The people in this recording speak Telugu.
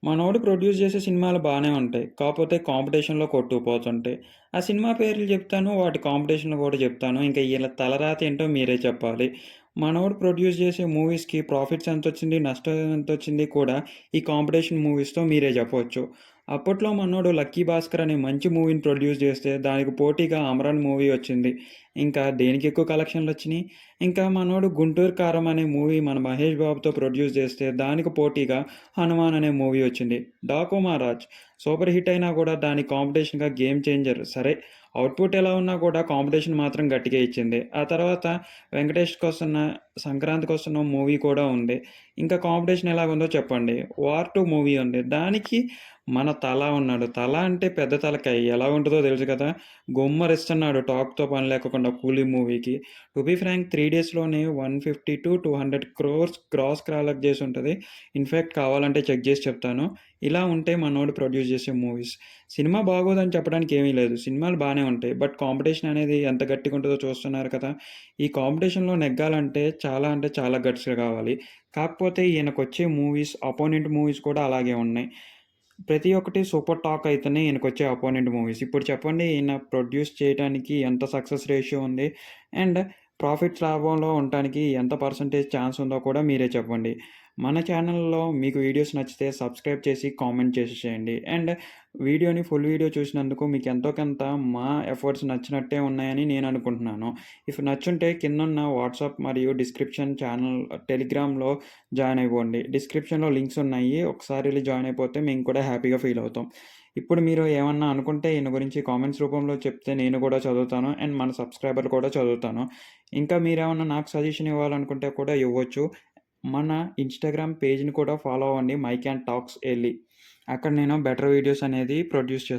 మనోడు ప్రొడ్యూస్ చేసే సినిమాలు బానే ఉంటాయి. కాపోతే కాంపిటీషన్‌లో కొట్టుకుపోతుంటాయి. ఆ సినిమా పేర్లు చెప్తాను. వాటి కాంపిటీషన్‌లు కూడా చెప్తాను. ఇంక ఈళ్ళ తలరాత ఏంటో మీరే చెప్పాలి. మనోడు ప్రొడ్యూస్ చేసే మూవీస్‌కి ప్రాఫిట్స్ ఎంతొచ్చింది, నష్టం ఎంతొచ్చింది కూడా ఈ కాంపిటీషన్ మూవీస్‌తో మీరే చెప్పొచ్చు. అప్పట్లో మనోడు 'లక్కీ భాస్కర్' అనే మంచి మూవీని ప్రొడ్యూస్ చేస్తే దానికి పోటీగా 'అమరన్' మూవీ వచ్చింది. ఇంకా దేనికి ఎక్కువ కలెక్షన్‌లొచ్చినియి? ఇంకా మనోడు 'గుంటూరు కారం' అనే మూవీ మన మహేష్ బాబుతో ప్రొడ్యూస్ చేస్తే దానికి పోటీగా 'హనుమాన్' అనే మూవీ వచ్చింది. 'డాకు మహారాజ్' సూపర్ హిట్ అయినా కూడా దానికి కాంపిటీషన్‌గా 'గేమ్ చేంజర్' సరే అవుట్‌పుట్ ఎలా ఉన్నా కూడా కాంపిటీషన్ మాత్రం గట్టిగా ఇచ్చింది. ఆ తర్వాత వెంకటేష్‌కొస్తున్న 'సంక్రాంతికొస్తున్నాం' మూవీ కూడా ఉంది. ఇంకా కాంపిటీషన్ ఎలాగుందో చెప్పండి. 'వార్ 2' మూవీ ఉంది. దానికి మన 'తల' ఉన్నాడు. 'తల' అంటే పెద్ద తలకాయ ఎలా ఉంటదో తెలుసు కదా! గుమ్మరిస్తున్నాడు టాక్‌తో పని లేకోకుండా 'కూలీ' మూవీకి. టు బీ ఫ్రాంక్ 3 డేస్‌లోనే 150-200 క్రోర్స్ గ్రాస్ కలెక్ట్ చేసుంటది. ఇన్‌ఫాక్ట్ కావాలంటే చెక్ జేసి చెప్తాను. ఇలా ఉంటే మనోడు ప్రొడ్యూస్ చేసే మూవీస్. సినిమా బాగోదని చెప్పడానికి ఏమీ లేదు. సినిమాలు బానే ఉంటాయి. బట్ కాంపిటీషన్ అనేది ఎంత గట్టిగుంటదో చూస్తున్నారు కదా! ఈ కాంపిటీషన్‌లో నెగ్గాలంటే చాలా అంటే చాలా గట్స్ కావాలి. కాకపోతే ఈయనకొచ్చే మూవీస్, అపోనెంట్ మూవీస్ కూడా అలాగే ఉన్నాయి. ప్రతి ఒక్కటి సూపర్ టాక్ అయితున్నాయి ఈయనకొచ్చే అపోనెంట్ మూవీస్. ఇప్పుడు చెప్పండి ఈయన ప్రొడ్యూస్ చేయటానికి ఎంత సక్సెస్ రేషియో ఉంది? అండ్ ప్రాఫిట్స్ లాభంలో ఉండటానికి ఎంత పర్సెంటేజ్ ఛాన్స్ ఉందో కూడా మీరే చెప్పండి. మన ఛానల్‌లో మీకు వీడియోస్ నచ్చితే సబ్స్క్రైబ్ చేసి, కామెంట్ చేసేసేయండి. అండ్ ఫుల్ వీడియో చూసినందుకు మీకు ఎంతో కొంత మా ఎఫర్ట్స్ నచ్చినట్టే ఉన్నాయని నేను అనుకుంటున్నాను. ఇఫ్ నచ్చుంటే కిందున్న వాట్సాప్ మరియు డిస్క్రిప్షన్ ఛానల్ టెలిగ్రామ్‌లో జాయిన్ అయిపోండి. డిస్క్రిప్షన్‌లో లింక్స్ ఉన్నాయి. ఒకసారి ఎళ్లి జాయిన్ అయిపోతే మేము కూడా హ్యాపీగా ఫీల్ అవుతాం. ఇప్పుడు మీరు ఏమన్నా అనుకుంటే ఈయన గురించి కామెంట్స్ రూపంలో చెప్తే నేను కూడా చదువుతాను. అండ్ మన సబ్స్క్రైబర్లు కూడా చదువుతాను. ఇంకా మీరేమన్నా నాకు సజెషన్ ఇవ్వాలనుకుంటే కూడా ఇవ్వచ్చు. మన ఇన్‌స్టాగ్రామ్ పేజ్‌ని కూడా ఫాలో అవ్వండి. మైక్ అండ్ టాక్స్ ఎళ్లి. అక్కడ నేను బెటర్ వీడియోస్ అనేది ప్రొడ్యూస్ చేస్తాను.